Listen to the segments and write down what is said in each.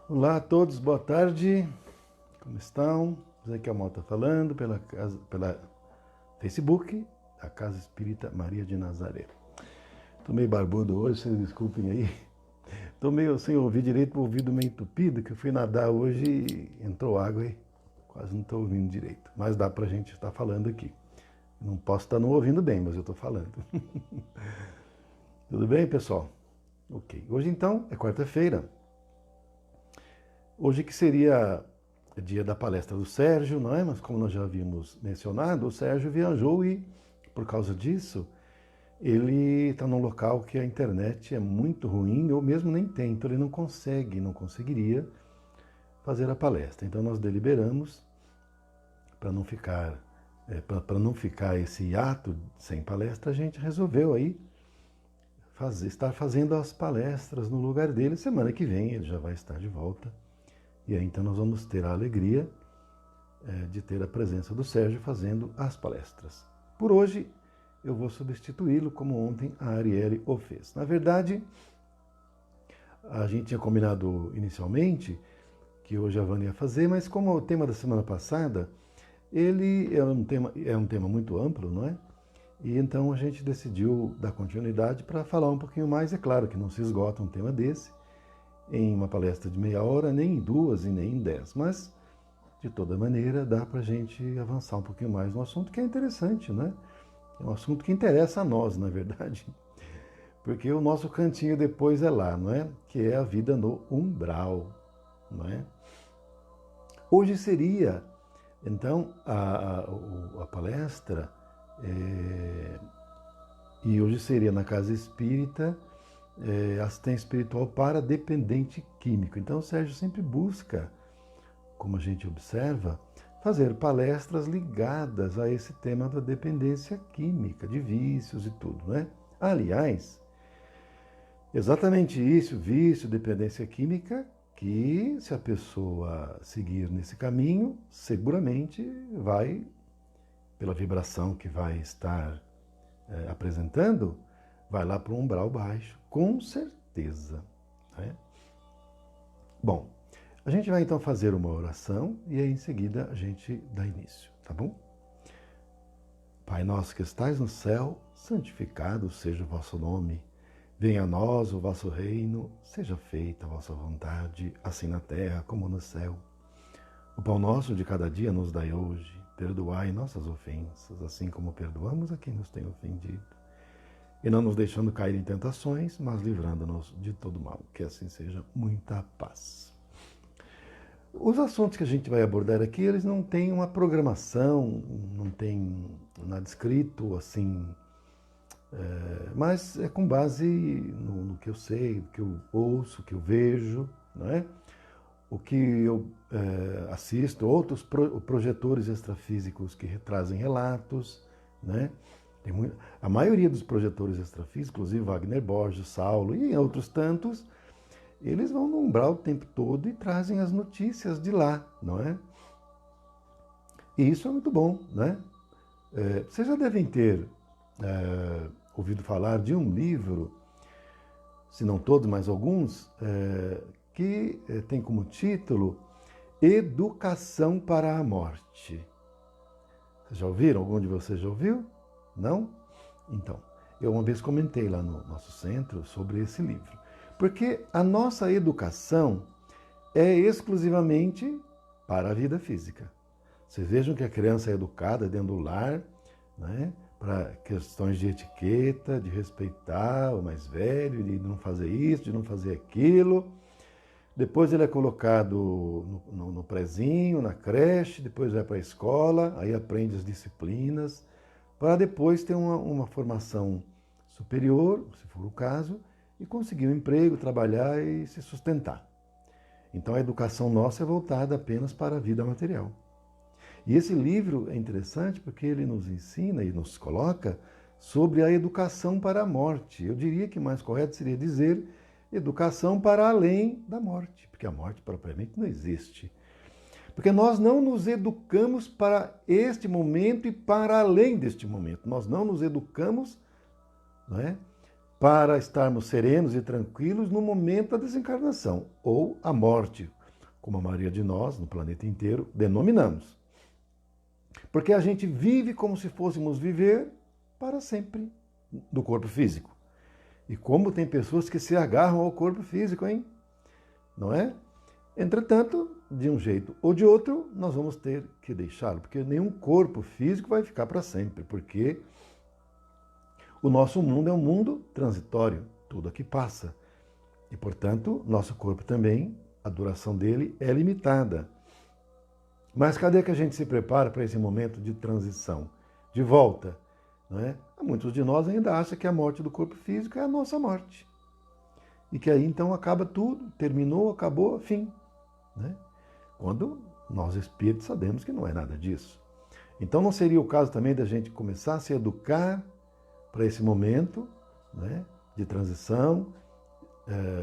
Olá a todos, boa tarde, como estão? José Kelmal está falando pela Facebook, da Casa Espírita Maria de Nazaré. Estou meio barbudo hoje, vocês desculpem aí. Estou meio sem ouvir direito, o ouvido meio entupido, que eu fui nadar hoje e entrou água aí. Quase não estou ouvindo direito, mas dá para a gente estar falando aqui. Não posso estar não ouvindo bem, mas eu estou falando. Tudo bem, pessoal? Ok. Hoje então é quarta-feira. Hoje que seria dia da palestra do Sérgio, não é? Mas como nós já havíamos mencionado, o Sérgio viajou e, por causa disso, ele está num local que a internet é muito ruim, ou mesmo nem tem, então ele não conseguiria fazer a palestra. Então nós deliberamos, para não ficar esse hiato sem palestra, a gente resolveu aí estar fazendo as palestras no lugar dele. Semana que vem ele já vai estar de volta. E aí então nós vamos ter a alegria de ter a presença do Sérgio fazendo as palestras. Por hoje eu vou substituí-lo, como ontem a Arielle o fez. Na verdade, a gente tinha combinado inicialmente que hoje a Vânia ia fazer, mas como o tema da semana passada, ele é um tema muito amplo, não é? E então a gente decidiu dar continuidade para falar um pouquinho mais. É claro que não se esgota um tema desse em uma palestra de meia hora, nem em 2 e nem em 10, mas de toda maneira dá para a gente avançar um pouquinho mais no assunto, que é interessante, né? É um assunto que interessa a nós, na verdade, porque o nosso cantinho depois é lá, não é? Que é a vida no umbral, não é? Hoje seria, então, a palestra, e hoje seria na Casa Espírita, assistência espiritual para dependente químico. Então o Sérgio sempre busca, como a gente observa, fazer palestras ligadas a esse tema da dependência química, de vícios e tudo, né? Aliás, exatamente isso, vício, dependência química, que se a pessoa seguir nesse caminho, seguramente vai, pela vibração que vai estar apresentando, vai lá para um umbral baixo, com certeza. Né? Bom, a gente vai então fazer uma oração e aí em seguida a gente dá início, tá bom? Pai nosso que estais no céu, santificado seja o vosso nome. Venha a nós o vosso reino, seja feita a vossa vontade, assim na terra como no céu. O pão nosso de cada dia nos dai hoje, perdoai nossas ofensas, assim como perdoamos a quem nos tem ofendido. E não nos deixando cair em tentações, mas livrando-nos de todo mal. Que assim seja. Muita paz. Os assuntos que a gente vai abordar aqui, eles não têm uma programação, não tem nada escrito assim, mas é com base no que eu sei, o que eu ouço, o que eu vejo, não é? O que eu assisto, outros projetores extrafísicos que trazem relatos, né? A maioria dos projetores extrafísicos, inclusive Wagner Borges, Saulo e outros tantos, eles vão no umbral o tempo todo e trazem as notícias de lá, não é? E isso é muito bom, né? Vocês já devem ter ouvido falar de um livro, se não todos, mas alguns, que tem como título Educação para a Morte. Vocês já ouviram? Algum de vocês já ouviu? Não? Então, eu uma vez comentei lá no nosso centro sobre esse livro. Porque a nossa educação é exclusivamente para a vida física. Vocês vejam que a criança é educada dentro do lar, né, para questões de etiqueta, de respeitar o mais velho, de não fazer isso, de não fazer aquilo. Depois ele é colocado no prezinho, na creche, depois vai para a escola, aí aprende as disciplinas, para depois ter uma formação superior, se for o caso, e conseguir um emprego, trabalhar e se sustentar. Então a educação nossa é voltada apenas para a vida material. E esse livro é interessante porque ele nos ensina e nos coloca sobre a educação para a morte. Eu diria que mais correto seria dizer educação para além da morte, porque a morte propriamente não existe. Porque nós não nos educamos para este momento e para além deste momento. Nós não nos educamos, não é, para estarmos serenos e tranquilos no momento da desencarnação ou a morte, como a maioria de nós, no planeta inteiro, denominamos. Porque a gente vive como se fôssemos viver para sempre do corpo físico. E como tem pessoas que se agarram ao corpo físico, hein? Não é? Entretanto, de um jeito ou de outro, nós vamos ter que deixá-lo, porque nenhum corpo físico vai ficar para sempre, porque o nosso mundo é um mundo transitório, tudo aqui passa. E, portanto, nosso corpo também, a duração dele é limitada. Mas cadê que a gente se prepara para esse momento de transição, de volta? Não é? Muitos de nós ainda acham que a morte do corpo físico é a nossa morte. E que aí então acaba tudo, terminou, acabou, fim. Né? Quando nós espíritos sabemos que não é nada disso. Então não seria o caso também da gente começar a se educar para esse momento, né, de transição,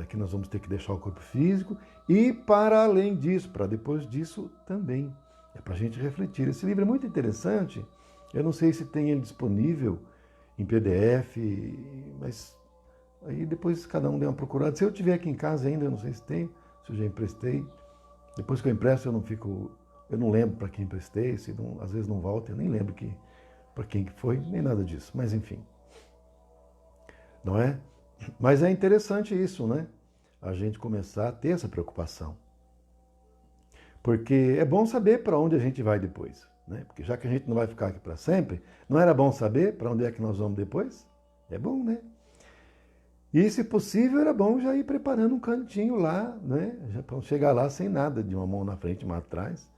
que nós vamos ter que deixar o corpo físico, e para além disso, para depois disso também. É para a gente refletir. Esse livro é muito interessante, eu não sei se tem ele disponível em PDF, mas aí depois cada um dê uma procurada. Se eu tiver aqui em casa ainda, eu não sei se tem, se eu já emprestei. Depois que eu empresto, eu não lembro para quem emprestei, se não, às vezes não volta, eu nem lembro para quem que foi, nem nada disso, mas enfim. Não é? Mas é interessante isso, né? A gente começar a ter essa preocupação. Porque é bom saber para onde a gente vai depois, né? Porque já que a gente não vai ficar aqui para sempre, não era bom saber para onde é que nós vamos depois? É bom, né? E, se possível, era bom já ir preparando um cantinho lá, né? Já para chegar lá sem nada, de uma mão na frente e uma atrás,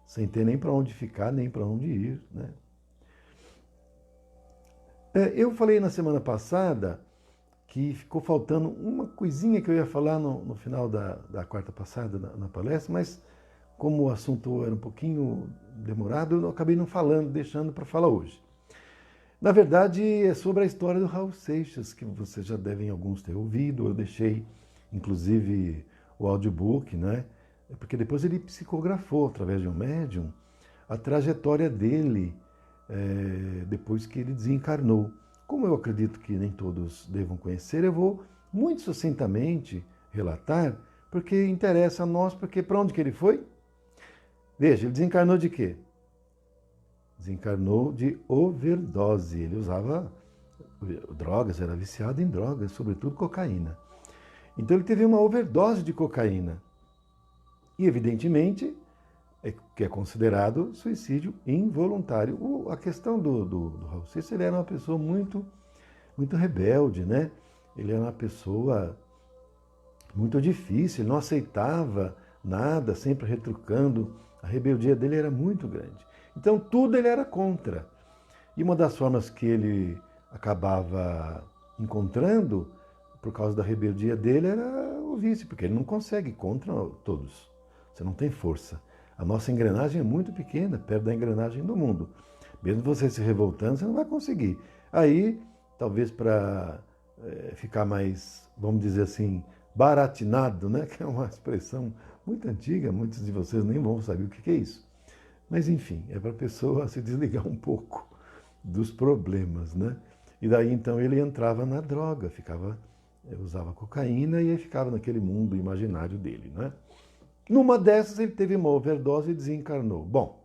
sem ter nem para onde ficar, nem para onde ir, né? Eu falei na semana passada que ficou faltando uma coisinha que eu ia falar no final da quarta passada na palestra, mas como o assunto era um pouquinho demorado, eu acabei não falando, deixando para falar hoje. Na verdade, é sobre a história do Raul Seixas, que vocês já devem alguns ter ouvido. Eu deixei, inclusive, o audiobook, né? Porque depois ele psicografou, através de um médium, a trajetória dele depois que ele desencarnou. Como eu acredito que nem todos devam conhecer, eu vou muito sucintamente relatar, porque interessa a nós, porque para onde que ele foi? Veja, ele desencarnou de quê? Desencarnou de overdose. Ele usava drogas, era viciado em drogas, sobretudo cocaína. Então ele teve uma overdose de cocaína. E, evidentemente, que é considerado suicídio involuntário. A questão do Raul Seixas, ele era uma pessoa muito rebelde, né? Ele era uma pessoa muito difícil, ele não aceitava nada, sempre retrucando. A rebeldia dele era muito grande. Então, tudo ele era contra. E uma das formas que ele acabava encontrando, por causa da rebeldia dele, era o vício, porque ele não consegue contra todos. Você não tem força. A nossa engrenagem é muito pequena, perto da engrenagem do mundo. Mesmo você se revoltando, você não vai conseguir. Aí, talvez para ficar mais, vamos dizer assim, baratinado, né? Que é uma expressão muito antiga, muitos de vocês nem vão saber o que é isso. Mas, enfim, é para a pessoa se desligar um pouco dos problemas, né? E daí, então, ele entrava na droga, usava cocaína e aí ficava naquele mundo imaginário dele, né? Numa dessas, ele teve uma overdose e desencarnou. Bom,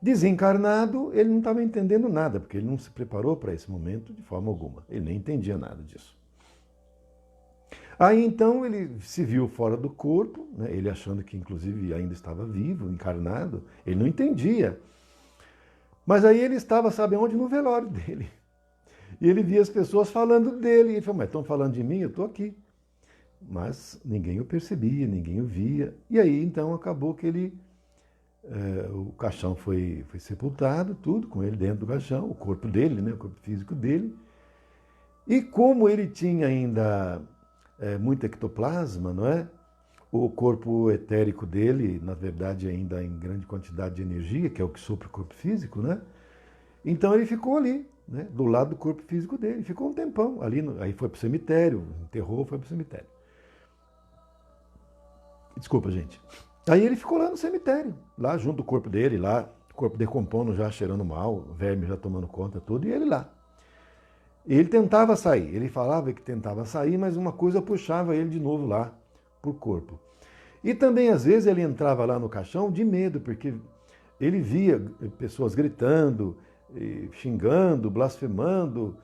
desencarnado, ele não estava entendendo nada, porque ele não se preparou para esse momento de forma alguma. Ele nem entendia nada disso. Aí, então, ele se viu fora do corpo, né? Ele achando que, inclusive, ainda estava vivo, encarnado. Ele não entendia. Mas aí ele estava, sabe onde? No velório dele. E ele via as pessoas falando dele. E ele falou, mas estão falando de mim? Eu estou aqui. Mas ninguém o percebia, ninguém o via. E aí, então, acabou que o caixão foi sepultado, tudo, com ele dentro do caixão, o corpo dele, né? O corpo físico dele. E como ele tinha ainda muito ectoplasma, não é? O corpo etérico dele, na verdade, ainda em grande quantidade de energia, que é o que sopra o corpo físico, né? Então ele ficou ali, né? Do lado do corpo físico dele. Ficou um tempão ali. Aí foi para o cemitério, enterrou, foi para o cemitério. Desculpa, gente. Aí ele ficou lá no cemitério, lá junto do corpo dele, lá, o corpo decompondo já, cheirando mal, o verme já tomando conta, tudo, e ele lá. Ele tentava sair, ele falava que tentava sair, mas uma coisa puxava ele de novo lá pro corpo. E também, às vezes, ele entrava lá no caixão de medo, porque ele via pessoas gritando, xingando, blasfemando,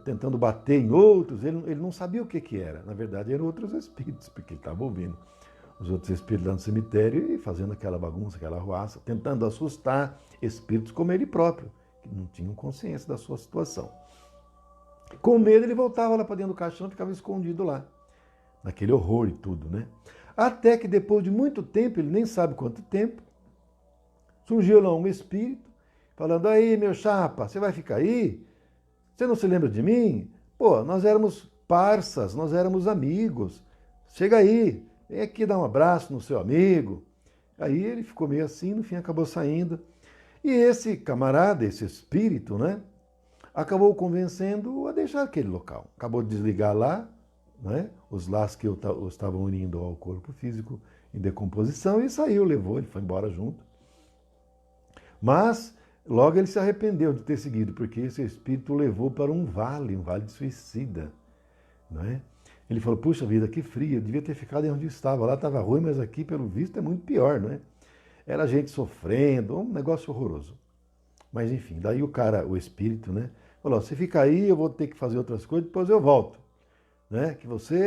tentando bater em outros. Ele não sabia o que era. Na verdade, eram outros espíritos, porque ele estava ouvindo os outros espíritos lá no cemitério e fazendo aquela bagunça, aquela arruaça, tentando assustar espíritos como ele próprio, que não tinham consciência da sua situação. Com medo, ele voltava lá para dentro do caixão e ficava escondido lá, naquele horror e tudo, né? Até que depois de muito tempo, ele nem sabe quanto tempo, surgiu lá um espírito falando: aí, meu chapa, você vai ficar aí? Você não se lembra de mim? Pô, nós éramos parças, nós éramos amigos. Chega aí, vem aqui dar um abraço no seu amigo. Aí ele ficou meio assim, no fim acabou saindo. E esse camarada, esse espírito, né, acabou convencendo a deixar aquele local. Acabou de desligar lá, né, os laços que o estavam unindo ao corpo físico em decomposição e saiu, levou, ele foi embora junto. Mas logo ele se arrependeu de ter seguido, porque esse espírito o levou para um vale de suicida. Não é? Ele falou: puxa vida, que frio, eu devia ter ficado onde estava. Lá estava ruim, mas aqui, pelo visto, é muito pior, não é? Era gente sofrendo, um negócio horroroso. Mas enfim, daí o cara, o espírito, né, falou: você fica aí, eu vou ter que fazer outras coisas, depois eu volto. Né? Que você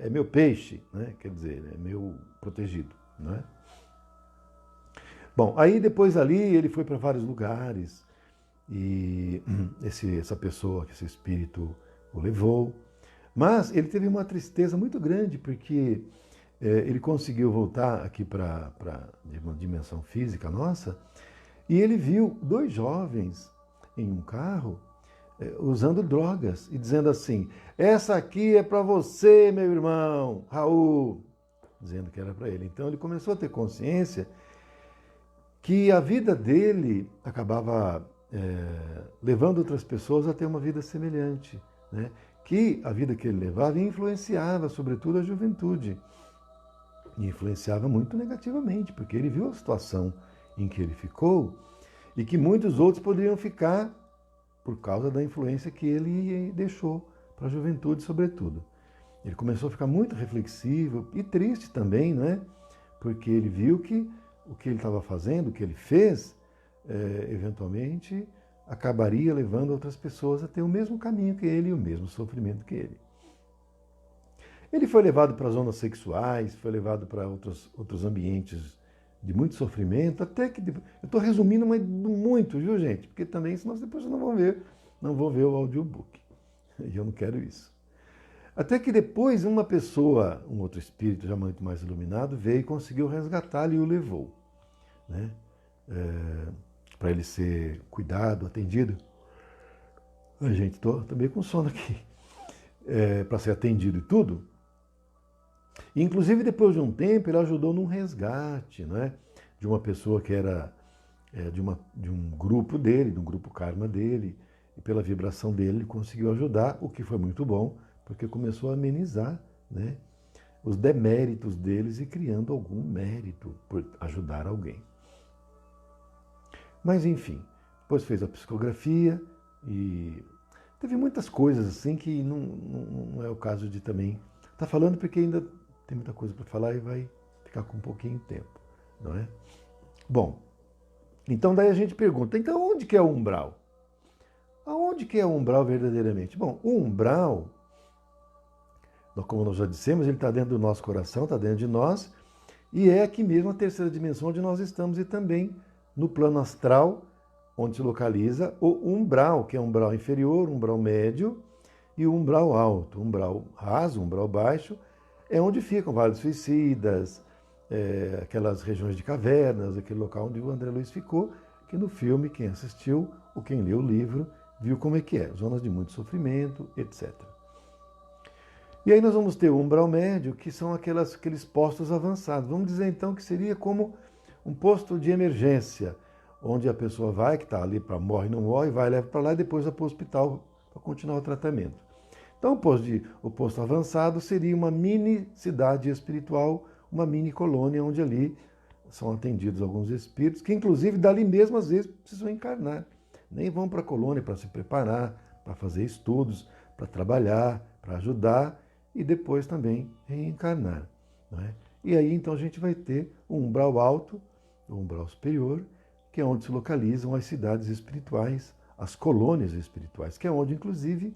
é meu peixe, né? Quer dizer, é meu protegido. Né? Bom, aí depois ali ele foi para vários lugares e essa pessoa, esse espírito o levou. Mas ele teve uma tristeza muito grande porque ele conseguiu voltar aqui para uma dimensão física nossa e ele viu dois jovens em um carro usando drogas e dizendo assim: essa aqui é para você, meu irmão, Raul, dizendo que era para ele. Então ele começou a ter consciência que a vida dele acabava levando outras pessoas a ter uma vida semelhante, né? Que a vida que ele levava influenciava, sobretudo, a juventude. E influenciava muito negativamente, porque ele viu a situação em que ele ficou e que muitos outros poderiam ficar por causa da influência que ele deixou para a juventude, sobretudo. Ele começou a ficar muito reflexivo e triste também, não é? Porque ele viu que o que ele estava fazendo, o que ele fez, eventualmente acabaria levando outras pessoas a ter o mesmo caminho que ele e o mesmo sofrimento que ele. Ele foi levado para zonas sexuais, foi levado para outros ambientes de muito sofrimento, até que... Eu estou resumindo, mas muito, viu, gente? Porque também, senão depois vocês não vão ver o audiobook. E eu não quero isso. Até que depois uma pessoa, um outro espírito já muito mais iluminado, veio e conseguiu resgatá-lo e o levou, né? Para ele ser cuidado, atendido. Ai, gente, estou meio com sono aqui. Para ser atendido e tudo. E, inclusive, depois de um tempo, ele ajudou num resgate, né, de uma pessoa que era de um grupo dele, de um grupo karma dele, e pela vibração dele ele conseguiu ajudar, o que foi muito bom, porque começou a amenizar, né, os deméritos deles e criando algum mérito por ajudar alguém. Mas, enfim, depois fez a psicografia e teve muitas coisas assim que não é o caso de também estar falando, porque ainda tem muita coisa para falar e vai ficar com um pouquinho de tempo, não é? Bom, então daí a gente pergunta, então onde que é o umbral? Aonde que é o umbral verdadeiramente? Bom, o umbral, como nós já dissemos, ele está dentro do nosso coração, está dentro de nós, e é aqui mesmo a terceira dimensão onde nós estamos e também no plano astral, onde se localiza o umbral, que é o umbral inferior, umbral médio e o umbral alto. Umbral raso, umbral baixo, é onde ficam vários suicidas, aquelas regiões de cavernas, aquele local onde o André Luiz ficou, que no filme, quem assistiu ou quem leu o livro, viu como é que é, zonas de muito sofrimento, etc. E aí nós vamos ter o umbral médio, que são aqueles postos avançados. Vamos dizer então que seria como um posto de emergência, onde a pessoa vai, que está ali para morre, não morre, vai, leva para lá e depois vai para o hospital para continuar o tratamento. Então o posto avançado seria uma mini cidade espiritual, uma mini colônia, onde ali são atendidos alguns espíritos, que inclusive dali mesmo às vezes precisam encarnar. Nem vão para a colônia para se preparar, para fazer estudos, para trabalhar, para ajudar e depois também reencarnar. Não é? e aí então a gente vai ter um umbral alto, um umbral superior, que é onde se localizam as cidades espirituais, as colônias espirituais, que é onde, inclusive,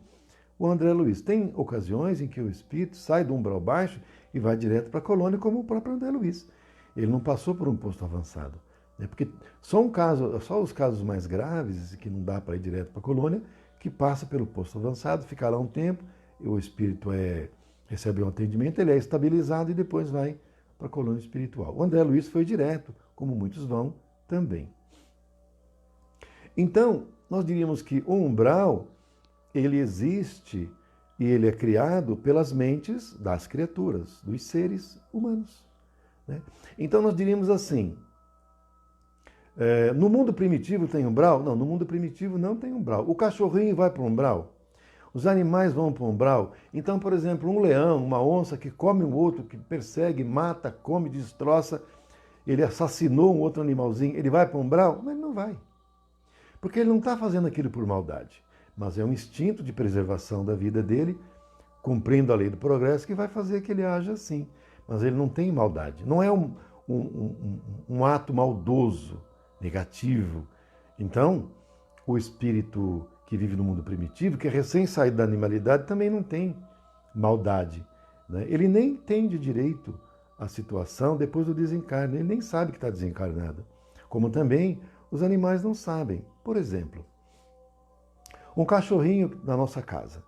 o André Luiz. Tem ocasiões em que o espírito sai do umbral baixo e vai direto para a colônia, como o próprio André Luiz. Ele não passou por um posto avançado. Né? Porque só os casos mais graves, que não dá para ir direto para a colônia, que passa pelo posto avançado, fica lá um tempo, o espírito recebe um atendimento, ele é estabilizado e depois vai para a colônia espiritual. O André Luiz foi direto, como muitos vão também. Então, nós diríamos que o umbral, ele existe e ele é criado pelas mentes das criaturas, dos seres humanos. Né? Então, nós diríamos assim, no mundo primitivo tem umbral? Não, no mundo primitivo não tem umbral. O cachorrinho vai para o umbral? Os animais vão para o umbral? Então, por exemplo, um leão, uma onça que come um outro, que persegue, mata, come, destroça, ele assassinou um outro animalzinho, ele vai para o umbral? Mas ele não vai. Porque ele não está fazendo aquilo por maldade, mas é um instinto de preservação da vida dele, cumprindo a lei do progresso, que vai fazer que ele haja assim. Mas ele não tem maldade. Não é um ato maldoso, negativo. Então, o espírito que vive no mundo primitivo, que é recém-saído da animalidade, também não tem maldade. Né? Ele nem entende direito a situação depois do desencarne. Ele nem sabe que está desencarnado. Como também os animais não sabem. Por exemplo, um cachorrinho na nossa casa.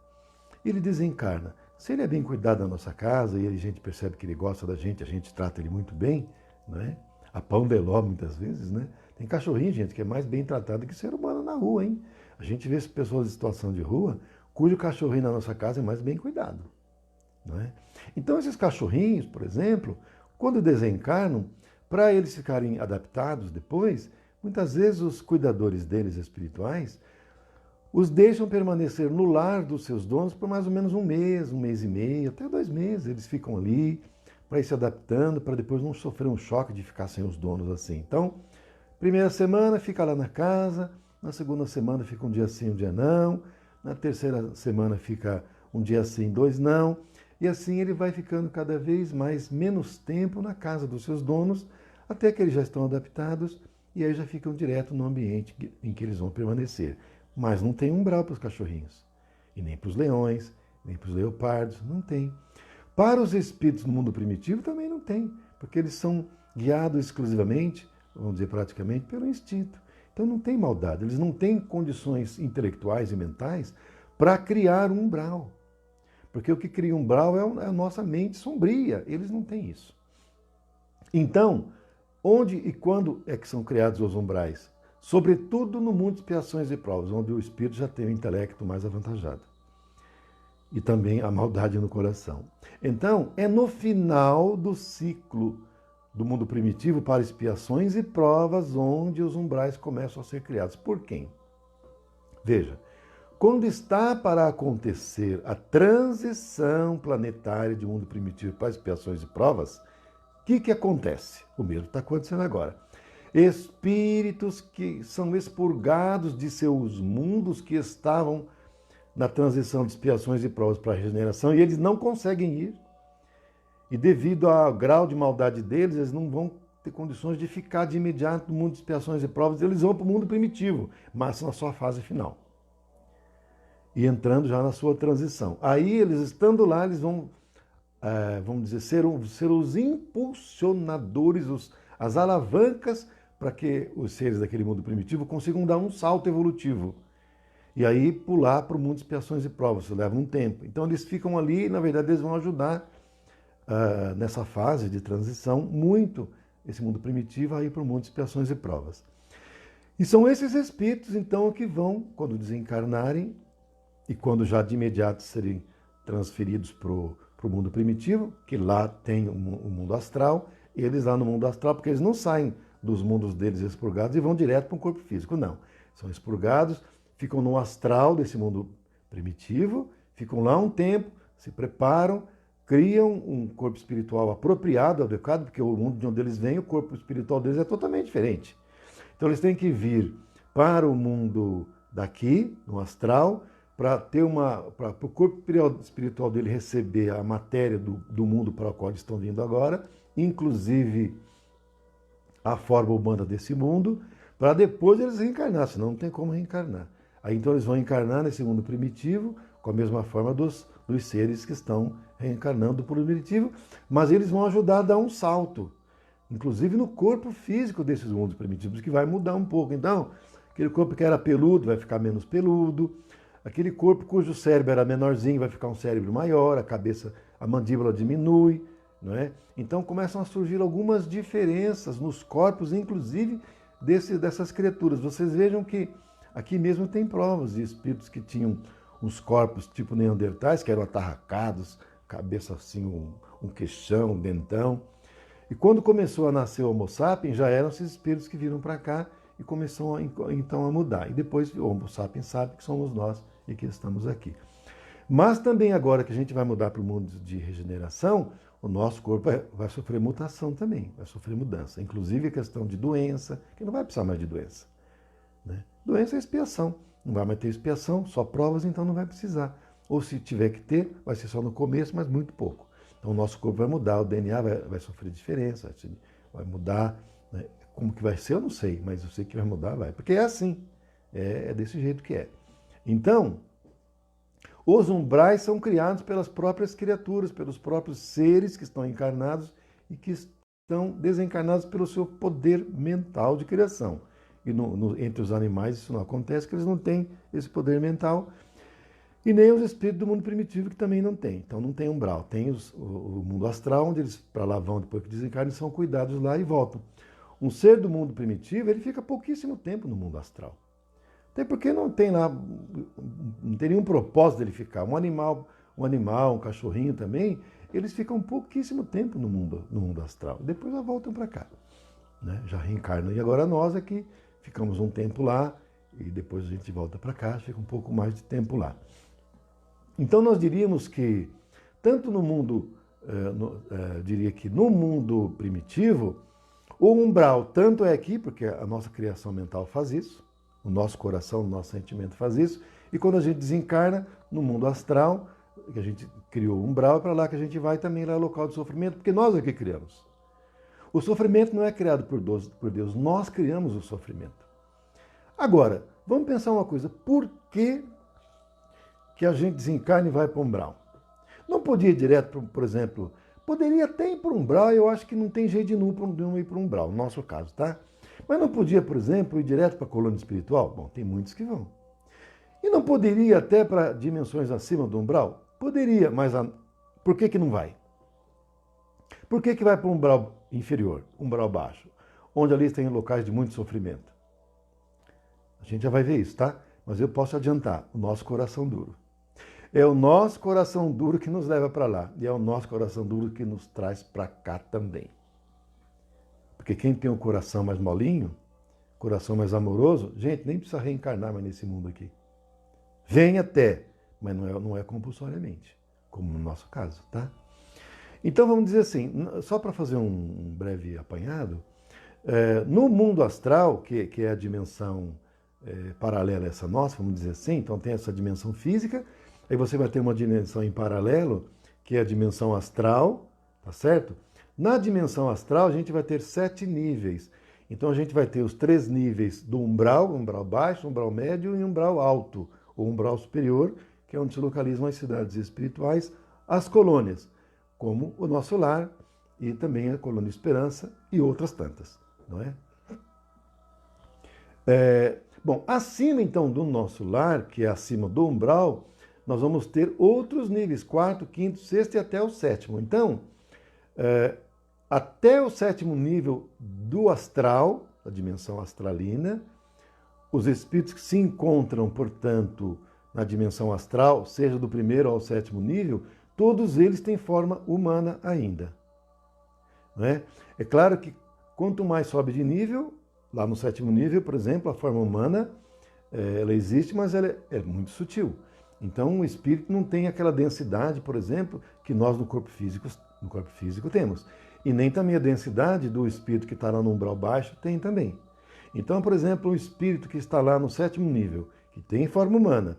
Ele desencarna. Se ele é bem cuidado na nossa casa e a gente percebe que ele gosta da gente, a gente trata ele muito bem, né? A pão de ló muitas vezes, né? Tem cachorrinho, gente, que é mais bem tratado que ser humano na rua, hein? A gente vê pessoas em situação de rua cujo cachorrinho na nossa casa é mais bem cuidado. Não é? Então esses cachorrinhos, por exemplo, quando desencarnam, para eles ficarem adaptados depois, muitas vezes os cuidadores deles espirituais os deixam permanecer no lar dos seus donos por mais ou menos um mês e meio, até 2 meses. Eles ficam ali para ir se adaptando, para depois não sofrer um choque de ficar sem os donos assim. Então, primeira semana fica lá na casa, na segunda semana fica um dia sim, um dia não, na terceira semana fica um dia sim, 2 não, e assim ele vai ficando cada vez mais menos tempo na casa dos seus donos, até que eles já estão adaptados e aí já ficam direto no ambiente em que eles vão permanecer. Mas não tem umbral para os cachorrinhos, e nem para os leões, nem para os leopardos, não tem. Para os espíritos do mundo primitivo também não tem, porque eles são guiados exclusivamente, vamos dizer praticamente, pelo instinto. Então não tem maldade, eles não têm condições intelectuais e mentais para criar um umbral. Porque o que cria um umbral é a nossa mente sombria, eles não têm isso. Então, onde e quando é que são criados os umbrais? Sobretudo no mundo de expiações e provas, onde o espírito já tem o intelecto mais avantajado. E também a maldade no coração. Então, é no final do ciclo do mundo primitivo para expiações e provas onde os umbrais começam a ser criados. Por quem? Veja, quando está para acontecer a transição planetária de mundo primitivo para expiações e provas, o que acontece? O mesmo está acontecendo agora. Espíritos que são expurgados de seus mundos que estavam na transição de expiações e provas para a regeneração e eles não conseguem ir. E devido ao grau de maldade deles, eles não vão ter condições de ficar de imediato no mundo de expiações e provas, eles vão para o mundo primitivo, mas na sua fase final. E entrando já na sua transição. Aí eles estando lá, eles vão, vamos dizer, ser os impulsionadores, as alavancas para que os seres daquele mundo primitivo consigam dar um salto evolutivo. E aí pular para o mundo de expiações e provas, isso leva um tempo. Então eles ficam ali e, na verdade, eles vão ajudar nessa fase de transição muito esse mundo primitivo a ir para o mundo de expiações e provas. E são esses espíritos, então, que vão, quando desencarnarem e quando já de imediato serem transferidos para o mundo primitivo, que lá tem o mundo astral, eles lá no mundo astral, porque eles não saem dos mundos deles expurgados e vão direto para um corpo físico, não. São expurgados, ficam no astral desse mundo primitivo, ficam lá um tempo, se preparam, criam um corpo espiritual apropriado, adequado, porque o mundo de onde eles vêm, o corpo espiritual deles é totalmente diferente. Então eles têm que vir para o mundo daqui, no astral, para o corpo espiritual dele receber a matéria do mundo para o qual eles estão vindo agora, inclusive a forma humana desse mundo, para depois eles reencarnar, senão não tem como reencarnar. Aí então eles vão encarnar nesse mundo primitivo, com a mesma forma dos seres que estão reencarnando por primitivo, mas eles vão ajudar a dar um salto, inclusive no corpo físico desses mundos primitivos, que vai mudar um pouco. Então, aquele corpo que era peludo vai ficar menos peludo, aquele corpo cujo cérebro era menorzinho vai ficar um cérebro maior, a cabeça, a mandíbula diminui, não é? Então começam a surgir algumas diferenças nos corpos, inclusive dessas criaturas. Vocês vejam que aqui mesmo tem provas de espíritos que tinham uns corpos tipo neandertais, que eram atarracados, cabeça assim, um queixão, um dentão. E quando começou a nascer o Homo sapiens, já eram esses espíritos que viram para cá e começou então a mudar. E depois o Homo sapiens sabe que somos nós e que estamos aqui. Mas também agora que a gente vai mudar para o mundo de regeneração, o nosso corpo vai sofrer mutação também, vai sofrer mudança. Inclusive a questão de doença, que não vai precisar mais de doença, né? Doença é expiação, não vai mais ter expiação, só provas, então não vai precisar. Ou se tiver que ter, vai ser só no começo, mas muito pouco. Então o nosso corpo vai mudar, o DNA vai sofrer diferença, vai mudar, né? Como que vai ser, eu não sei, mas eu sei que vai mudar, vai. Porque é assim, é desse jeito que é. Então, os umbrais são criados pelas próprias criaturas, pelos próprios seres que estão encarnados e que estão desencarnados pelo seu poder mental de criação. E entre os animais isso não acontece, porque eles não têm esse poder mental. E nem os espíritos do mundo primitivo, que também não tem. Então não tem umbral. Tem o mundo astral, onde eles para lá vão depois que desencarnam, são cuidados lá e voltam. Um ser do mundo primitivo, ele fica pouquíssimo tempo no mundo astral. Até porque não tem lá, não tem nenhum propósito dele ficar. Um animal, um cachorrinho também, eles ficam pouquíssimo tempo no mundo astral. Depois já voltam para cá, né? Já reencarnam. E agora nós aqui ficamos um tempo lá e depois a gente volta para cá, fica um pouco mais de tempo lá. Então nós diríamos que, tanto no mundo, diria que no mundo primitivo, o umbral tanto é aqui, porque a nossa criação mental faz isso, o nosso coração, o nosso sentimento faz isso, e quando a gente desencarna no mundo astral, que a gente criou o umbral, é para lá que a gente vai também, lá é o local de sofrimento, porque nós é que criamos. O sofrimento não é criado por Deus, nós criamos o sofrimento. Agora, vamos pensar uma coisa, por que a gente desencarna e vai para o umbral? Não podia ir direto, por exemplo, poderia até ir para o umbral, eu acho que não tem jeito de não ir para o umbral, no nosso caso, tá? Mas não podia, por exemplo, ir direto para a colônia espiritual? Bom, tem muitos que vão. E não poderia ir até para dimensões acima do umbral? Poderia, mas por que não vai? Por que vai para o umbral inferior, umbral baixo, onde ali tem locais de muito sofrimento? A gente já vai ver isso, tá? Mas eu posso adiantar, o nosso coração duro. É o nosso coração duro que nos leva para lá, e é o nosso coração duro que nos traz para cá também. Porque quem tem um coração mais molinho, coração mais amoroso, gente, nem precisa reencarnar mais nesse mundo aqui. Vem até, mas não é compulsoriamente, como no nosso caso, tá? Então vamos dizer assim, só para fazer um breve apanhado, no mundo astral, que é a dimensão paralela a essa nossa, vamos dizer assim, então tem essa dimensão física, aí você vai ter uma dimensão em paralelo, que é a dimensão astral, tá certo? Na dimensão astral a gente vai ter 7 níveis. Então a gente vai ter os 3 níveis do umbral baixo, umbral médio e umbral alto, ou umbral superior, que é onde se localizam as cidades espirituais, as colônias, como o nosso lar e também a colônia Esperança e outras tantas, não é? Bom, acima então do nosso lar, que é acima do umbral, nós vamos ter outros níveis, 4º, 5º, 6º e até o 7º. Então, até o 7º nível do astral, a dimensão astralina, os espíritos que se encontram, portanto, na dimensão astral, seja do 1º ao 7º nível, todos eles têm forma humana ainda. Não é? É claro que quanto mais sobe de nível, lá no 7º nível, por exemplo, a forma humana, ela existe, mas ela é muito sutil. Então o espírito não tem aquela densidade, por exemplo, que nós no corpo físico temos. E nem também a densidade do espírito que está lá no umbral baixo tem também. Então, por exemplo, o espírito que está lá no 7º nível, que tem forma humana,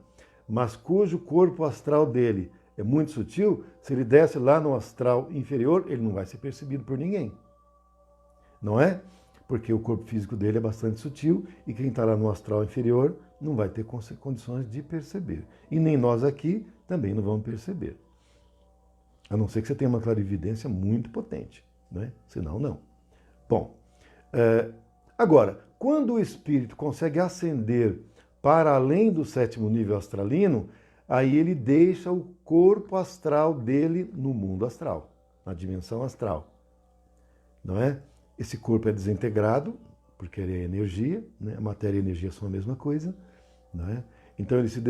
mas cujo corpo astral dele é muito sutil, se ele desce lá no astral inferior, ele não vai ser percebido por ninguém. Não é? Porque o corpo físico dele é bastante sutil e quem está lá no astral inferior não vai ter condições de perceber. E nem nós aqui também não vamos perceber. A não ser que você tenha uma clarividência muito potente, né? Senão, não. Bom, agora, quando o espírito consegue ascender para além do 7º nível astralino, aí ele deixa o corpo astral dele no mundo astral, na dimensão astral. Não é? Esse corpo é desintegrado, porque ele é energia, né? A matéria e a energia são a mesma coisa. Não é? Então ele se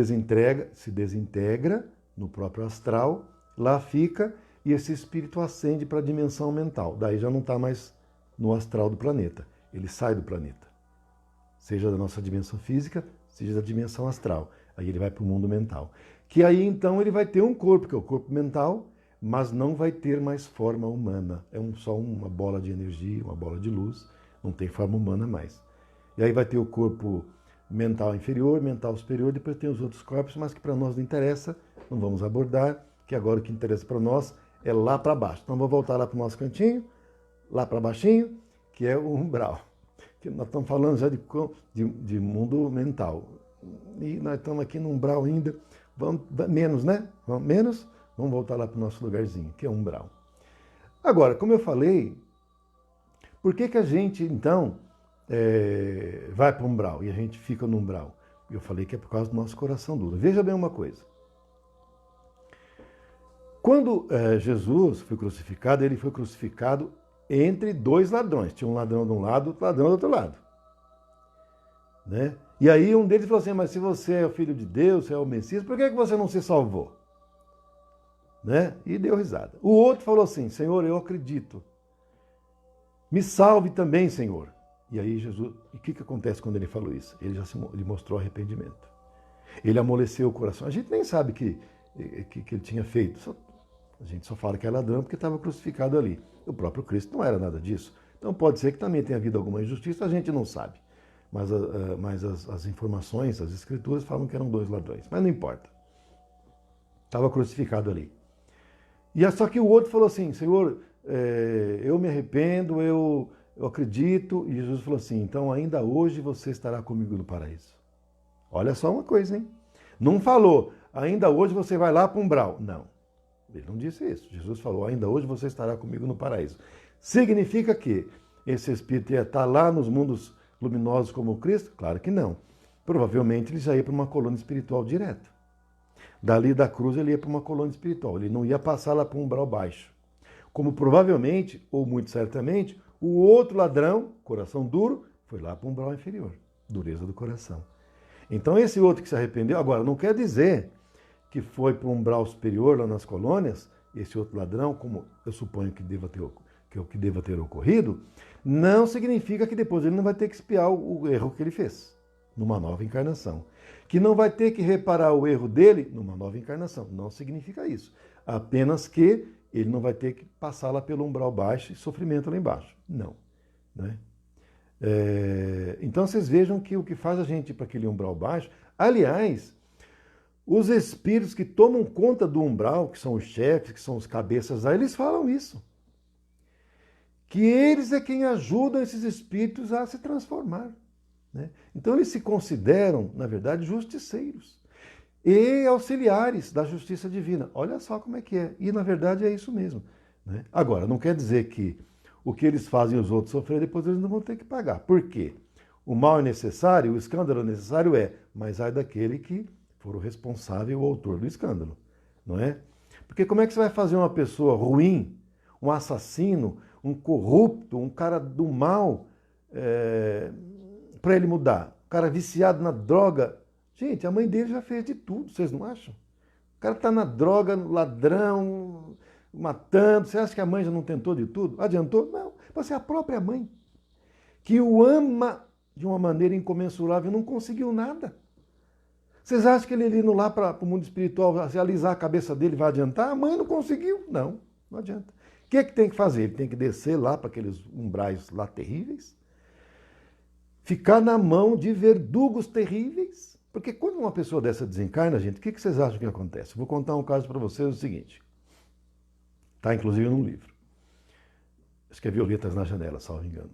desintegra no próprio astral, lá fica, e esse espírito ascende para a dimensão mental. Daí já não está mais no astral do planeta, ele sai do planeta. Seja da nossa dimensão física, seja da dimensão astral. Aí ele vai para o mundo mental. Que aí então ele vai ter um corpo, que é o corpo mental, mas não vai ter mais forma humana. É só uma bola de energia, uma bola de luz, não tem forma humana mais. E aí vai ter o corpo mental inferior, mental superior, depois tem os outros corpos, mas que para nós não interessa, não vamos abordar, que agora o que interessa para nós é lá para baixo. Então vou voltar lá para o nosso cantinho, lá para baixinho, que é o umbral. Que nós estamos falando já de mundo mental. E nós estamos aqui no umbral ainda, menos, né? Vamos voltar lá para o nosso lugarzinho, que é o umbral. Agora, como eu falei, por que a gente, então, vai para o umbral e a gente fica no umbral? Eu falei que é por causa do nosso coração duro. Veja bem uma coisa. Quando Jesus foi crucificado, ele foi crucificado entre dois ladrões. Tinha um ladrão de um lado, outro ladrão do outro lado. Né? E aí um deles falou assim, mas se você é o Filho de Deus, você é o Messias, por que você não se salvou? Né? E deu risada. O outro falou assim, Senhor, eu acredito. Me salve também, Senhor. E aí Jesus, e o que acontece quando ele falou isso? Ele mostrou arrependimento. Ele amoleceu o coração. A gente nem sabe que ele tinha feito. A gente só fala que é ladrão porque estava crucificado ali. O próprio Cristo não era nada disso. Então pode ser que também tenha havido alguma injustiça, a gente não sabe. Mas as informações, as escrituras falam que eram dois ladrões. Mas não importa. Estava crucificado ali. E só que o outro falou assim, Senhor, eu me arrependo, eu acredito. E Jesus falou assim, então ainda hoje você estará comigo no paraíso. Olha só uma coisa, hein? Não falou, ainda hoje você vai lá para o umbral. Não, ele não disse isso. Jesus falou, ainda hoje você estará comigo no paraíso. Significa que esse espírito ia estar lá nos mundos luminosos como o Cristo? Claro que não. Provavelmente ele já ia para uma colônia espiritual direto. Dali da cruz ele ia para uma colônia espiritual. Ele não ia passar lá para um umbral baixo. Como provavelmente, ou muito certamente, o outro ladrão, coração duro, foi lá para um umbral inferior. Dureza do coração. Então esse outro que se arrependeu, agora não quer dizer que foi para um umbral superior lá nas colônias, esse outro ladrão, como eu suponho que o que deva ter ocorrido, não significa que depois ele não vai ter que expiar o erro que ele fez numa nova encarnação. Que não vai ter que reparar o erro dele numa nova encarnação. Não significa isso. Apenas que ele não vai ter que passar lá pelo umbral baixo e sofrimento lá embaixo. Não. Né? Então vocês vejam que o que faz a gente ir para aquele umbral baixo, aliás, os espíritos que tomam conta do umbral, que são os chefes, que são os cabeças lá, eles falam isso. Que eles é quem ajudam esses espíritos a se transformar. Né? Então eles se consideram, na verdade, justiceiros e auxiliares da justiça divina. Olha só como é que é. E na verdade é isso mesmo. Né? Agora, não quer dizer que o que eles fazem os outros sofrer, depois eles não vão ter que pagar. Por quê? O mal é necessário, o escândalo é necessário, mas ai daquele que for o responsável ou o autor do escândalo. Não é? Porque como é que você vai fazer uma pessoa ruim, um assassino, um corrupto, um cara do mal, para ele mudar? O cara viciado na droga. Gente, a mãe dele já fez de tudo, vocês não acham? O cara está na droga, ladrão, matando. Você acha que a mãe já não tentou de tudo? Adiantou? Não. Você é a própria mãe, que o ama de uma maneira incomensurável e não conseguiu nada. Vocês acham que ele indo lá para o mundo espiritual, alisar a cabeça dele, vai adiantar? A mãe não conseguiu. Não, não adianta. O que tem que fazer? Ele tem que descer lá para aqueles umbrais lá terríveis, ficar na mão de verdugos terríveis, Porque quando uma pessoa dessa desencarna, gente, o que vocês acham que acontece? Vou contar um caso para vocês, o seguinte. Está inclusive num livro. Acho que é Violetas na Janela, salvo engano.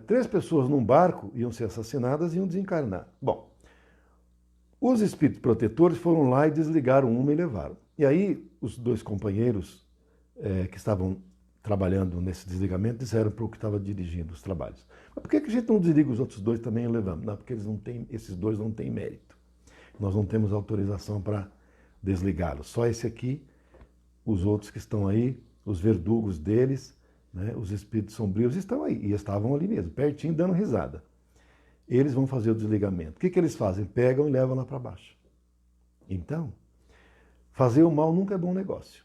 3 pessoas num barco iam ser assassinadas e iam desencarnar. Bom, os espíritos protetores foram lá e desligaram uma e levaram. E aí, os 2 companheiros que estavam trabalhando nesse desligamento disseram para o que estava dirigindo os trabalhos: mas por que a gente não desliga os outros 2 também e levamos? Não, porque esses 2 não têm mérito. Nós não temos autorização para desligá-los. Só esse aqui, os outros que estão aí, os verdugos deles, né, os espíritos sombrios estão aí. E estavam ali mesmo, pertinho, dando risada. Eles vão fazer o desligamento. O que eles fazem? Pegam e levam lá para baixo. Então, fazer o mal nunca é bom negócio.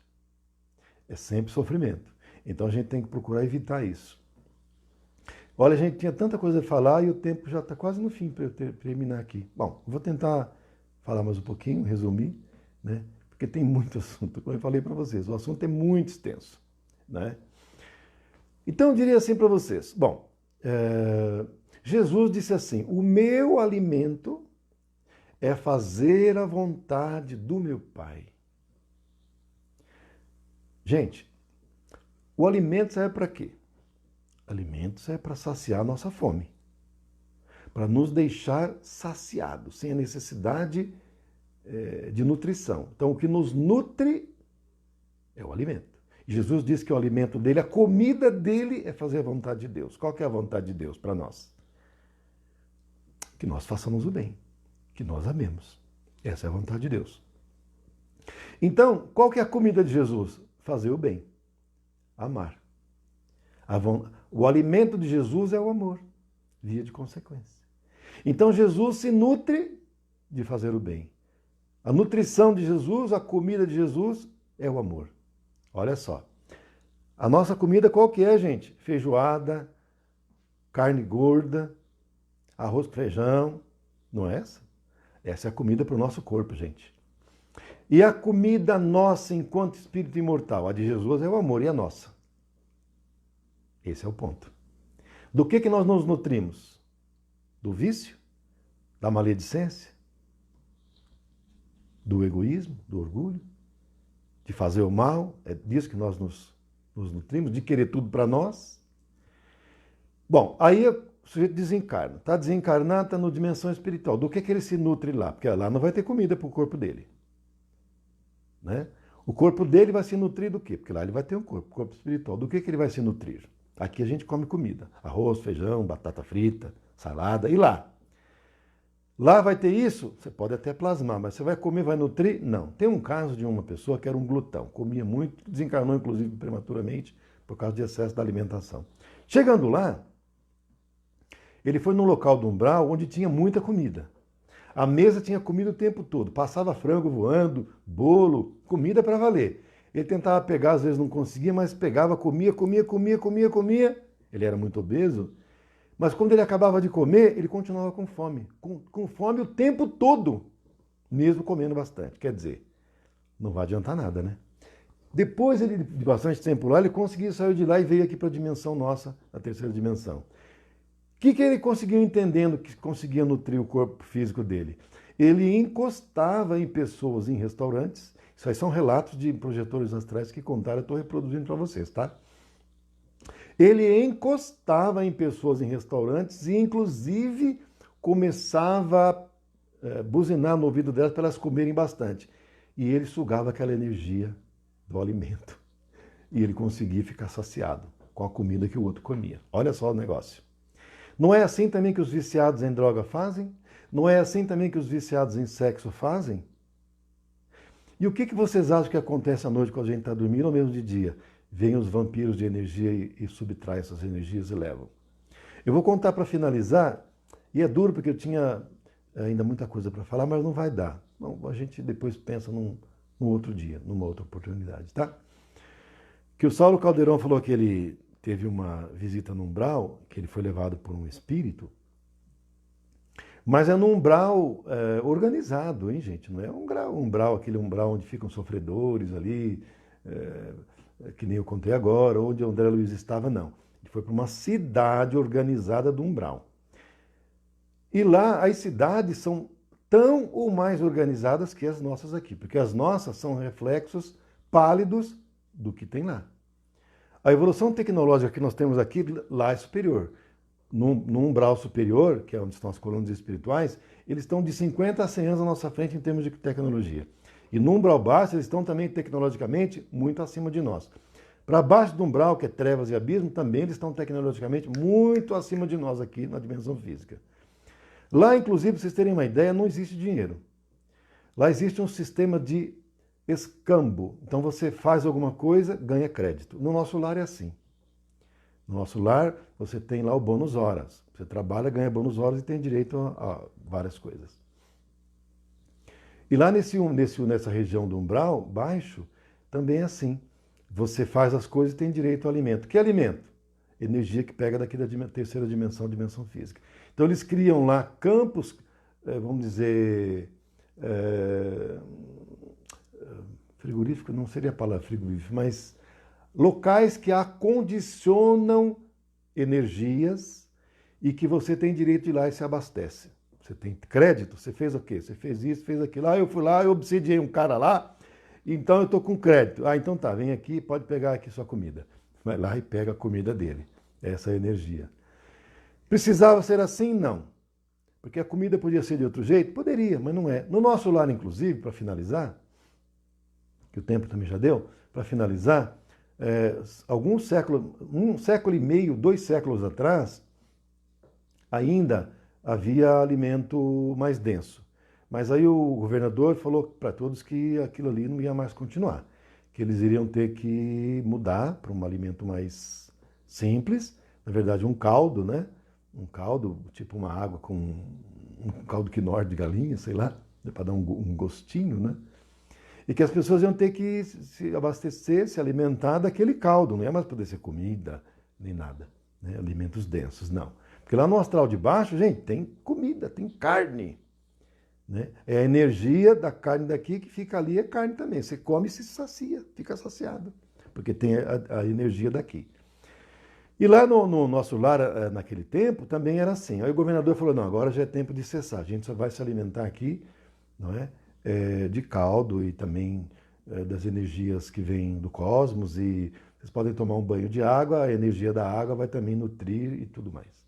É sempre sofrimento. Então a gente tem que procurar evitar isso. Olha, a gente tinha tanta coisa a falar e o tempo já está quase no fim para eu terminar aqui. Bom, vou tentar falar mais um pouquinho, resumir, né? Porque tem muito assunto, como eu falei para vocês. O assunto é muito extenso, né? Então eu diria assim para vocês. Bom, Jesus disse assim: o meu alimento é fazer a vontade do meu Pai. Gente, o alimento serve para quê? Alimento serve para saciar a nossa fome, para nos deixar saciados, sem a necessidade de nutrição. Então, o que nos nutre é o alimento. E Jesus disse que o alimento dele, a comida dele é fazer a vontade de Deus. Qual que é a vontade de Deus para nós? Que nós façamos o bem, que nós amemos. Essa é a vontade de Deus. Então, qual que é a comida de Jesus? Fazer o bem, amar. O alimento de Jesus é o amor, via de consequência. Então Jesus se nutre de fazer o bem. A nutrição de Jesus, a comida de Jesus é o amor. Olha só. A nossa comida qual que é, gente? Feijoada, carne gorda, arroz com feijão. Não é essa? Essa é a comida para o nosso corpo, gente. E a comida nossa enquanto espírito imortal, a de Jesus é o amor, e a nossa? Esse é o ponto. Do que nós nos nutrimos? Do vício? Da maledicência? Do egoísmo? Do orgulho? De fazer o mal? É disso que nós nos nutrimos? De querer tudo para nós? Bom, aí o sujeito desencarna. Está desencarnado, está na dimensão espiritual. Do que ele se nutre lá? Porque lá não vai ter comida para o corpo dele. Né? O corpo dele vai se nutrir do quê? Porque lá ele vai ter um corpo espiritual. Do que ele vai se nutrir? Aqui a gente come comida. Arroz, feijão, batata frita, salada. E lá? Lá vai ter isso? Você pode até plasmar, mas você vai comer, vai nutrir? Não. Tem um caso de uma pessoa que era um glutão. Comia muito, desencarnou inclusive prematuramente por causa de excesso da alimentação. Chegando lá, ele foi num local do umbral onde tinha muita comida. A mesa tinha comida o tempo todo. Passava frango voando, bolo, comida para valer. Ele tentava pegar, às vezes não conseguia, mas pegava, comia. Ele era muito obeso. Mas quando ele acabava de comer, ele continuava com fome. Com fome o tempo todo, mesmo comendo bastante. Quer dizer, não vai adiantar nada, né? Depois de bastante tempo lá, ele conseguiu sair de lá e veio aqui para a dimensão nossa, a terceira dimensão. O que ele conseguiu entendendo que conseguia nutrir o corpo físico dele? Ele encostava em pessoas em restaurantes. Isso aí são relatos de projetores astrais que contaram, eu estou reproduzindo para vocês, tá? Ele encostava em pessoas em restaurantes e, inclusive, começava a buzinar no ouvido delas para elas comerem bastante. E ele sugava aquela energia do alimento. E ele conseguia ficar saciado com a comida que o outro comia. Olha só o negócio. Não é assim também que os viciados em droga fazem? Não é assim também que os viciados em sexo fazem? E o que vocês acham que acontece à noite quando a gente está dormindo ou mesmo de dia? Vêm os vampiros de energia e subtraem essas energias e levam. Eu vou contar para finalizar, e é duro porque eu tinha ainda muita coisa para falar, mas não vai dar. Bom, a gente depois pensa num outro dia, numa outra oportunidade, tá? Que o Saulo Caldeirão falou que ele teve uma visita no umbral, que ele foi levado por um espírito, mas é num umbral organizado, hein, gente? Não é um umbral, aquele umbral onde ficam sofredores ali, que nem eu contei agora, onde o André Luiz estava, não. Ele foi para uma cidade organizada do umbral. E lá as cidades são tão ou mais organizadas que as nossas aqui, porque as nossas são reflexos pálidos do que tem lá. A evolução tecnológica que nós temos aqui, lá é superior. No umbral superior, que é onde estão as colônias espirituais, eles estão de 50 a 100 anos à nossa frente em termos de tecnologia. E no umbral baixo, eles estão também tecnologicamente muito acima de nós. Para baixo do umbral, que é trevas e abismo, também eles estão tecnologicamente muito acima de nós aqui na dimensão física. Lá, inclusive, para vocês terem uma ideia, não existe dinheiro. Lá existe um sistema de escambo. Então você faz alguma coisa, ganha crédito. No nosso lar é assim. No nosso lar, você tem lá o bônus horas. Você trabalha, ganha bônus horas e tem direito a várias coisas. E lá nessa região do umbral baixo, também é assim. Você faz as coisas e tem direito ao alimento. Que alimento? Energia que pega daqui da terceira dimensão, dimensão física. Então eles criam lá campos, vamos dizer, frigorífico, não seria a palavra frigorífico, mas locais que acondicionam energias e que você tem direito de ir lá e se abastece. Você tem crédito, você fez o quê? Você fez isso, fez aquilo. Ah, eu fui lá, eu obsidiei um cara lá, então eu estou com crédito. Ah, então tá, vem aqui, pode pegar aqui sua comida. Vai lá e pega a comida dele. Essa é a energia. Precisava ser assim? Não. Porque a comida podia ser de outro jeito? Poderia, mas não é. No nosso lar, inclusive, para finalizar, que o tempo também já deu, para finalizar, alguns séculos, 1,5 século, 2 séculos atrás, ainda havia alimento mais denso. Mas aí o governador falou para todos que aquilo ali não ia mais continuar, que eles iriam ter que mudar para um alimento mais simples, na verdade um caldo, né? Um caldo, tipo uma água com um caldo quinor de galinha, sei lá, para dar um gostinho, né? E que as pessoas iam ter que se abastecer, se alimentar daquele caldo, não ia mais poder ser comida, nem nada, né? Alimentos densos, não. Porque lá no astral de baixo, gente, tem comida, tem carne, né? É a energia da carne daqui que fica ali, é carne também. Você come e se sacia, fica saciado, porque tem a energia daqui. E lá no nosso lar, naquele tempo, também era assim. Aí o governador falou, não, agora já é tempo de cessar, a gente só vai se alimentar aqui, não é? De caldo e também das energias que vêm do cosmos, e vocês podem tomar um banho de água, a energia da água vai também nutrir e tudo mais.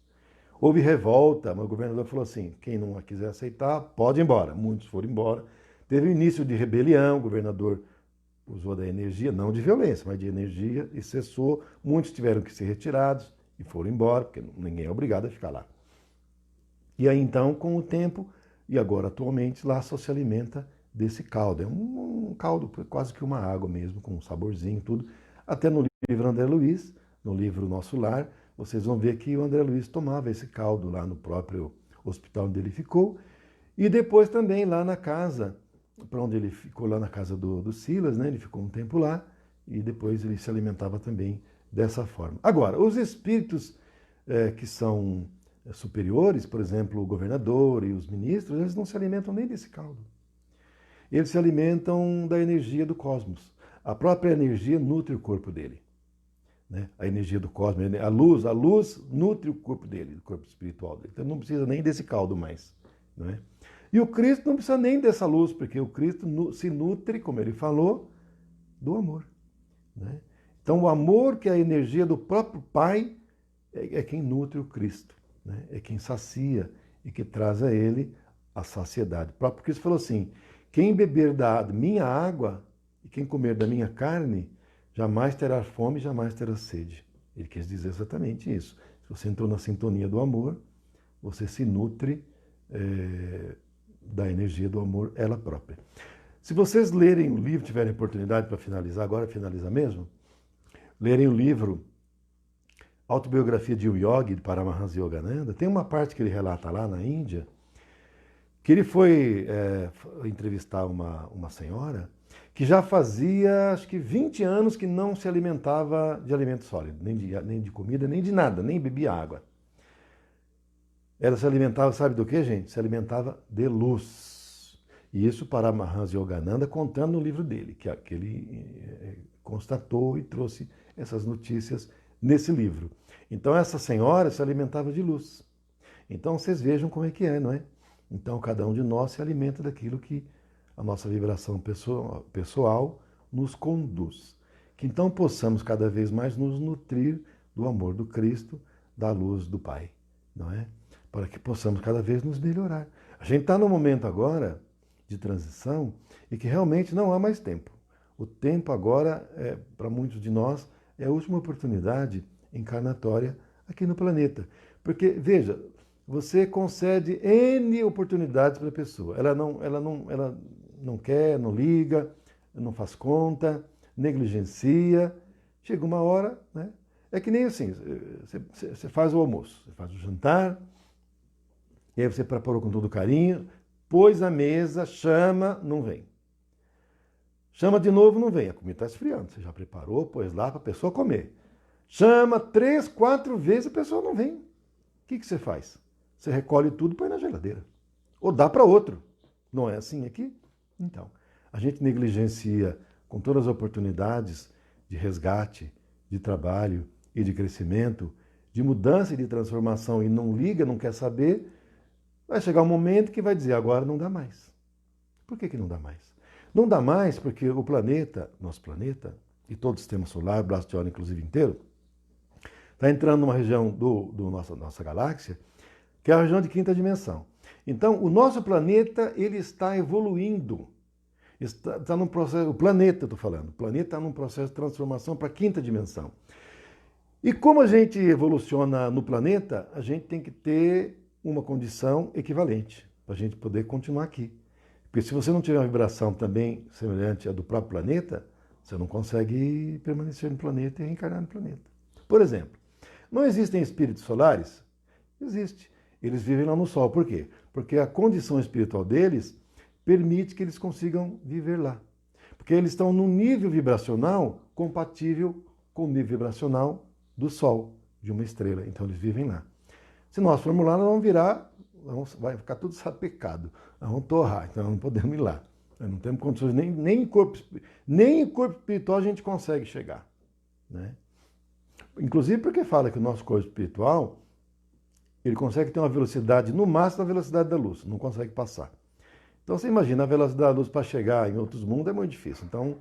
Houve revolta, mas o governador falou assim, quem não quiser aceitar, pode ir embora. Muitos foram embora. Teve o início de rebelião, o governador usou da energia, não de violência, mas de energia, e cessou. Muitos tiveram que ser retirados e foram embora, porque ninguém é obrigado a ficar lá. E aí então, com o tempo, e agora atualmente, lá só se alimenta desse caldo. É um caldo, quase que uma água mesmo, com um saborzinho, tudo. Até no livro André Luiz, no livro Nosso Lar, vocês vão ver que o André Luiz tomava esse caldo lá no próprio hospital onde ele ficou. E depois também lá na casa, para onde ele ficou, lá na casa do Silas, né? Ele ficou um tempo lá e depois ele se alimentava também dessa forma. Agora, os espíritos que são superiores, por exemplo, o governador e os ministros, eles não se alimentam nem desse caldo. Eles se alimentam da energia do cosmos. A própria energia nutre o corpo dele. Né? A energia do cosmos, a luz nutre o corpo dele, o corpo espiritual dele. Então não precisa nem desse caldo mais. Não é? E o Cristo não precisa nem dessa luz, porque o Cristo se nutre, como ele falou, do amor. Né? Então o amor, que é a energia do próprio Pai, é quem nutre o Cristo. Né? É quem sacia e que traz a ele a saciedade. O próprio Cristo falou assim, quem beber da minha água e quem comer da minha carne, jamais terá fome, jamais terá sede. Ele quis dizer exatamente isso. Se você entrou na sintonia do amor, você se nutre da energia do amor, ela própria. Se vocês lerem o livro, tiverem oportunidade para finalizar, agora finaliza mesmo, lerem o livro Autobiografia de um Yogi, de Paramahansa Yogananda, tem uma parte que ele relata lá na Índia, que ele foi entrevistar uma senhora que já fazia, acho que 20 anos que não se alimentava de alimento sólido, nem de comida, nem de nada, nem bebia água. Ela se alimentava, sabe do que, gente? Se alimentava de luz. E isso Paramahansa Yogananda contando no livro dele, que ele constatou e trouxe essas notícias nesse livro. Então essa senhora se alimentava de luz. Então vocês vejam como é que é, não é? Então cada um de nós se alimenta daquilo que a nossa vibração pessoal nos conduz. Que então possamos cada vez mais nos nutrir do amor do Cristo, da luz do Pai, não é? Para que possamos cada vez nos melhorar. A gente está num momento agora de transição e que realmente não há mais tempo. O tempo agora, para muitos de nós, é a última oportunidade encarnatória aqui no planeta. Porque, veja, você concede N oportunidades para a pessoa. Ela não quer, não liga, não faz conta, negligencia. Chega uma hora, né? É que nem assim, você faz o almoço, você faz o jantar, e aí você preparou com todo carinho, pôs na mesa, chama, não vem. Chama de novo, não vem. A comida está esfriando. Você já preparou, pôs lá para a pessoa comer. Chama 3, 4 vezes, a pessoa não vem. O que você faz? Você recolhe tudo e põe na geladeira. Ou dá para outro. Não é assim aqui? Então, a gente negligencia com todas as oportunidades de resgate, de trabalho e de crescimento, de mudança e de transformação e não liga, não quer saber, vai chegar um momento que vai dizer, agora não dá mais. Por que não dá mais? Não dá mais porque o planeta, nosso planeta, e todo o sistema solar, o braço de ouro inclusive inteiro, está entrando numa região nossa galáxia, que é a região de quinta dimensão. Então, o nosso planeta, ele está evoluindo. Está num processo, o planeta, estou falando, o planeta está num processo de transformação para a quinta dimensão. E como a gente evoluciona no planeta, a gente tem que ter uma condição equivalente para a gente poder continuar aqui. Porque se você não tiver uma vibração também semelhante à do próprio planeta, você não consegue permanecer no planeta e reencarnar no planeta. Por exemplo, não existem espíritos solares? Existe. Eles vivem lá no Sol. Por quê? Porque a condição espiritual deles permite que eles consigam viver lá. Porque eles estão num nível vibracional compatível com o nível vibracional do Sol, de uma estrela. Então eles vivem lá. Se nós formos lá, nós vamos virar, vai ficar tudo sapecado. Nós vamos torrar, então não podemos ir lá. Nós não temos condições, nem em corpo espiritual a gente consegue chegar. Né? Inclusive porque fala que o nosso corpo espiritual, ele consegue ter uma velocidade, no máximo a velocidade da luz, não consegue passar. Então você imagina, a velocidade da luz para chegar em outros mundos é muito difícil, então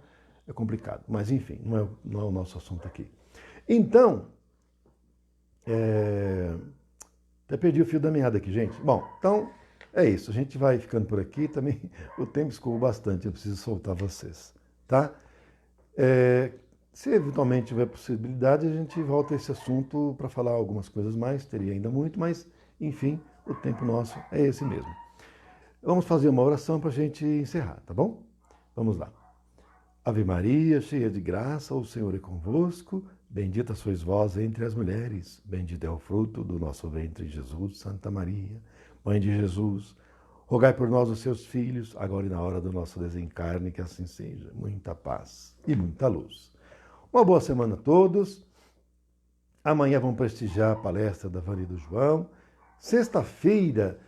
é complicado. Mas enfim, não é o nosso assunto aqui. Então, até perdi o fio da meada aqui, gente. Bom, então é isso. A gente vai ficando por aqui. Também o tempo escorreu bastante. Eu preciso soltar vocês, tá? Se eventualmente tiver possibilidade, a gente volta a esse assunto para falar algumas coisas mais. Teria ainda muito, mas, enfim, o tempo nosso é esse mesmo. Vamos fazer uma oração para a gente encerrar, tá bom? Vamos lá. Ave Maria, cheia de graça, o Senhor é convosco. Bendita sois vós entre as mulheres, bendito é o fruto do nosso ventre, Jesus. Santa Maria, Mãe de Jesus, rogai por nós, os seus filhos, agora e na hora do nosso desencarne, que assim seja. Muita paz e muita luz. Uma boa semana a todos. Amanhã vamos prestigiar a palestra da Vânia e do João. Sexta-feira,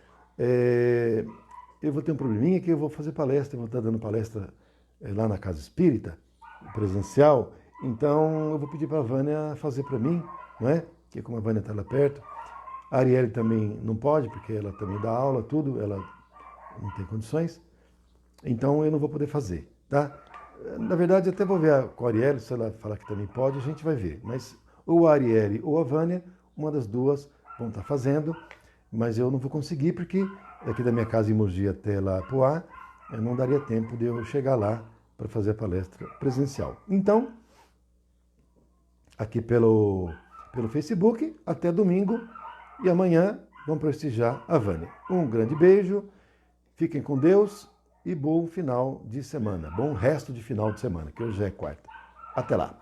eu vou ter um probleminha que eu vou fazer palestra, eu vou estar dando palestra lá na Casa Espírita, presencial. Então, eu vou pedir para a Vânia fazer para mim, não é? Que como a Vânia está lá perto. A Arielle também não pode, porque ela também dá aula, tudo, ela não tem condições. Então, eu não vou poder fazer, tá? Na verdade, até vou ver com a Arielle, se ela falar que também pode, a gente vai ver. Mas ou a Arielle ou a Vânia, uma das duas vão estar fazendo, mas eu não vou conseguir, porque daqui da minha casa em Mogi até lá Poá, não daria tempo de eu chegar lá para fazer a palestra presencial. Então, aqui pelo Facebook, até domingo, e amanhã vamos prestigiar a Vânia. Um grande beijo, fiquem com Deus e bom final de semana, bom resto de final de semana, que hoje é quarta. Até lá!